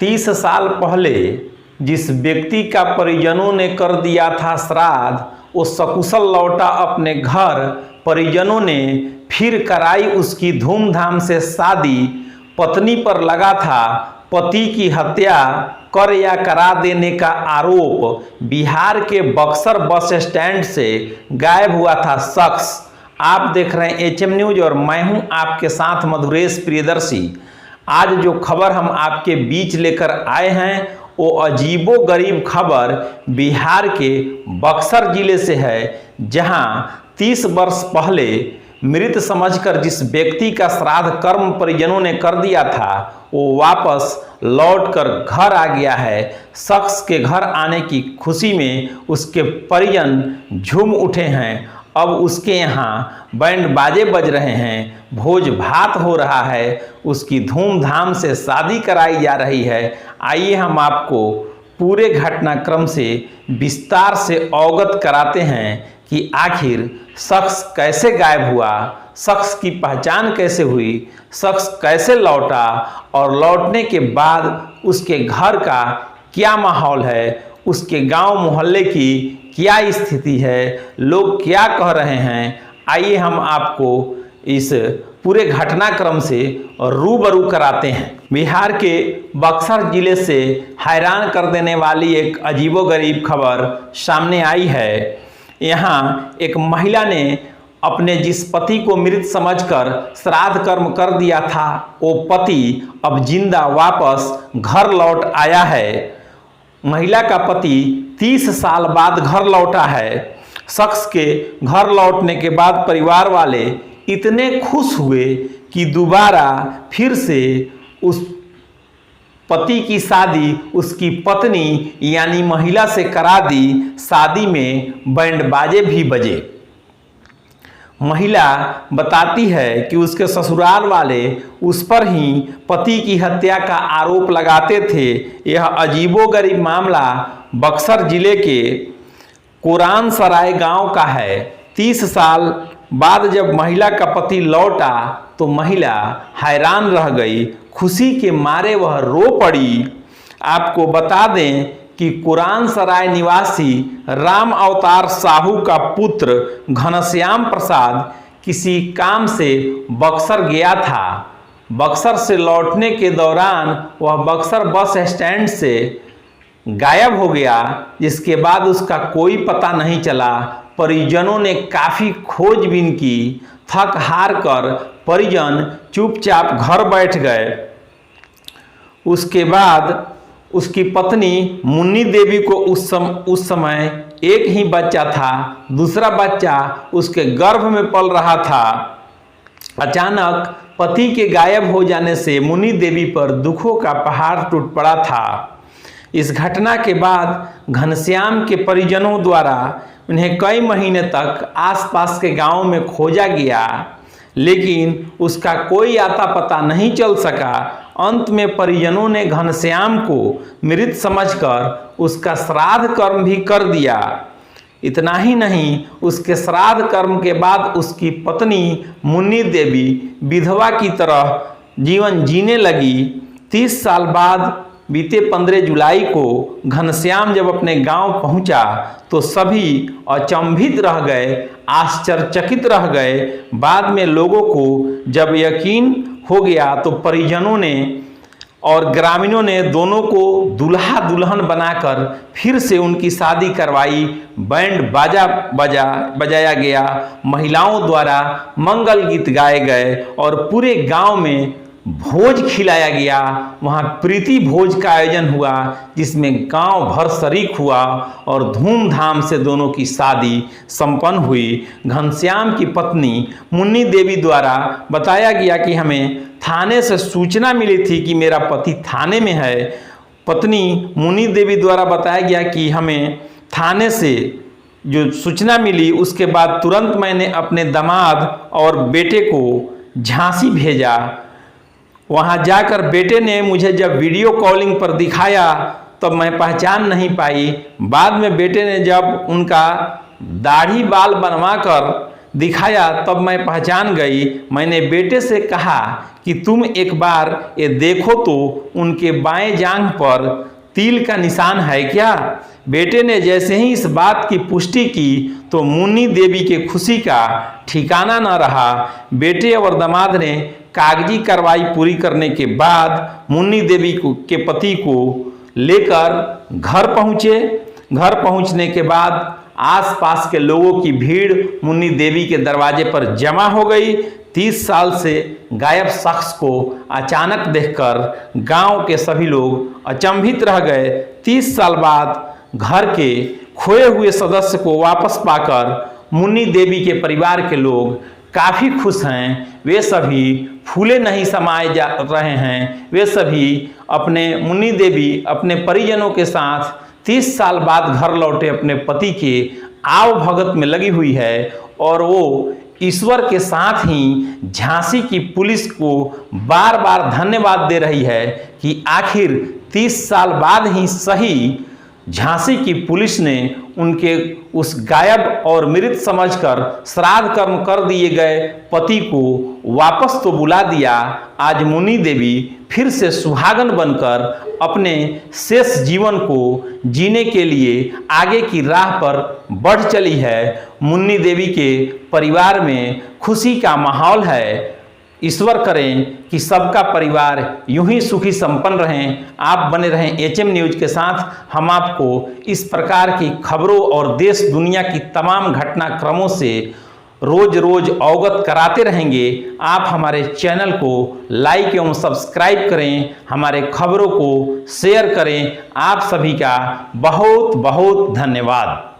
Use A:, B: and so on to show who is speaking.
A: 30 साल पहले जिस व्यक्ति का परिजनों ने कर दिया था श्राद्ध, वो सकुशल लौटा अपने घर। परिजनों ने फिर कराई उसकी धूमधाम से शादी। पत्नी पर लगा था पति की हत्या कर या करा देने का आरोप। बिहार के बक्सर बस स्टैंड से गायब हुआ था शख्स। आप देख रहे हैं HM न्यूज और मैं हूं आपके साथ मधुरेश प्रियदर्शी। आज जो खबर हम आपके बीच लेकर आए हैं वो अजीबो गरीब खबर बिहार के बक्सर जिले से है, जहां 30 वर्ष पहले मृत समझकर जिस व्यक्ति का श्राद्ध कर्म परिजनों ने कर दिया था, वो वापस लौटकर घर आ गया है। शख्स के घर आने की खुशी में उसके परिजन झूम उठे हैं। अब उसके यहाँ बैंड बाजे बज रहे हैं, भोज भात हो रहा है, उसकी धूमधाम से शादी कराई जा रही है। आइए हम आपको पूरे घटनाक्रम से विस्तार से अवगत कराते हैं कि आखिर शख्स कैसे गायब हुआ, शख्स की पहचान कैसे हुई, शख्स कैसे लौटा और लौटने के बाद उसके घर का क्या माहौल है, उसके गांव मोहल्ले की क्या स्थिति है, लोग क्या कह रहे हैं। आइए हम आपको इस पूरे घटनाक्रम से रूबरू कराते हैं। बिहार के बक्सर जिले से हैरान कर देने वाली एक अजीबोगरीब खबर सामने आई है। यहाँ एक महिला ने अपने जिस पति को मृत समझकर श्राद्ध कर्म कर दिया था, वो पति अब जिंदा वापस घर लौट आया है। महिला का पति 30 साल बाद घर लौटा है। शख्स के घर लौटने के बाद परिवार वाले इतने खुश हुए कि दोबारा फिर से उस पति की शादी उसकी पत्नी यानी महिला से करा दी। शादी में बैंड बाजे भी बजे। महिला बताती है कि उसके ससुराल वाले उस पर ही पति की हत्या का आरोप लगाते थे। यह अजीबोगरीब मामला बक्सर जिले के कुरान सराय गांव का है। 30 साल बाद जब महिला का पति लौटा तो महिला हैरान रह गई। खुशी के मारे वह रो पड़ी। आपको बता दें कि कुरान सराय निवासी राम अवतार साहू का पुत्र घनश्याम प्रसाद किसी काम से बक्सर गया था। बक्सर से लौटने के दौरान वह बक्सर बस स्टैंड से गायब हो गया, जिसके बाद उसका कोई पता नहीं चला। परिजनों ने काफ़ी खोजबीन की। थक हार कर परिजन चुपचाप घर बैठ गए। उसके बाद उसकी पत्नी मुन्नी देवी को उस समय एक ही बच्चा था। दूसरा बच्चा उसके गर्भ में पल रहा था। अचानक पति के गायब हो जाने से मुन्नी देवी पर दुखों का पहाड़ टूट पड़ा था। इस घटना के बाद घनश्याम के परिजनों द्वारा उन्हें कई महीने तक आसपास के गांव में खोजा गया, लेकिन उसका कोई आता पता नहीं चल सका। अंत में परिजनों ने घनश्याम को मृत समझकर उसका श्राद्ध कर्म भी कर दिया। इतना ही नहीं, उसके श्राद्ध कर्म के बाद उसकी पत्नी मुन्नी देवी विधवा की तरह जीवन जीने लगी। 30 साल बाद बीते 15 जुलाई को घनश्याम जब अपने गांव पहुंचा तो सभी अचंभित रह गए, आश्चर्यचकित रह गए। बाद में लोगों को जब यकीन हो गया तो परिजनों ने और ग्रामीणों ने दोनों को दूल्हा दुल्हन बनाकर फिर से उनकी शादी करवाई। बैंड बाजा बजाया गया, महिलाओं द्वारा मंगल गीत गाए गए और पूरे गांव में भोज खिलाया गया। वहां प्रीति भोज का आयोजन हुआ, जिसमें गांव भर शरीक हुआ और धूमधाम से दोनों की शादी संपन्न हुई। घनश्याम की पत्नी मुन्नी देवी द्वारा बताया गया कि हमें थाने से सूचना मिली थी कि मेरा पति थाने में है। पत्नी मुन्नी देवी द्वारा बताया गया कि हमें थाने से जो सूचना मिली, उसके बाद तुरंत मैंने अपने दामाद और बेटे को झांसी भेजा। वहां जाकर बेटे ने मुझे जब वीडियो कॉलिंग पर दिखाया तब मैं पहचान नहीं पाई। बाद में बेटे ने जब उनका दाढ़ी बाल बनवाकर दिखाया तब मैं पहचान गई। मैंने बेटे से कहा कि तुम एक बार ये देखो तो उनके बाएं जांघ पर तिल का निशान है क्या। बेटे ने जैसे ही इस बात की पुष्टि की तो मुन्नी देवी के खुशी का ठिकाना न रहा। बेटे और दामाद ने कागजी कार्रवाई पूरी करने के बाद मुन्नी देवी के पति को लेकर घर पहुँचे। घर पहुँचने के बाद आसपास के लोगों की भीड़ मुन्नी देवी के दरवाजे पर जमा हो गई। 30 साल से गायब शख्स को अचानक देखकर गांव के सभी लोग अचंभित रह गए। 30 साल बाद घर के खोए हुए सदस्य को वापस पाकर मुन्नी देवी के परिवार के लोग काफ़ी खुश हैं। वे सभी फूले नहीं समाये जा रहे हैं। वे सभी अपने मुन्नी देवी अपने परिजनों के साथ 30 साल बाद घर लौटे अपने पति के आव भगत में लगी हुई है और वो ईश्वर के साथ ही झांसी की पुलिस को बार बार धन्यवाद दे रही है कि आखिर 30 साल बाद ही सही झांसी की पुलिस ने उनके उस गायब और मृत समझकर श्राद्ध कर्म कर दिए गए पति को वापस तो बुला दिया। आज मुन्नी देवी फिर से सुहागन बनकर अपने शेष जीवन को जीने के लिए आगे की राह पर बढ़ चली है। मुन्नी देवी के परिवार में खुशी का माहौल है। ईश्वर करें कि सबका परिवार यूं ही सुखी संपन्न रहें। आप बने रहें एचएम न्यूज के साथ। हम आपको इस प्रकार की खबरों और देश दुनिया की तमाम घटनाक्रमों से रोज रोज अवगत कराते रहेंगे। आप हमारे चैनल को लाइक एवं सब्सक्राइब करें, हमारे खबरों को शेयर करें। आप सभी का बहुत बहुत धन्यवाद।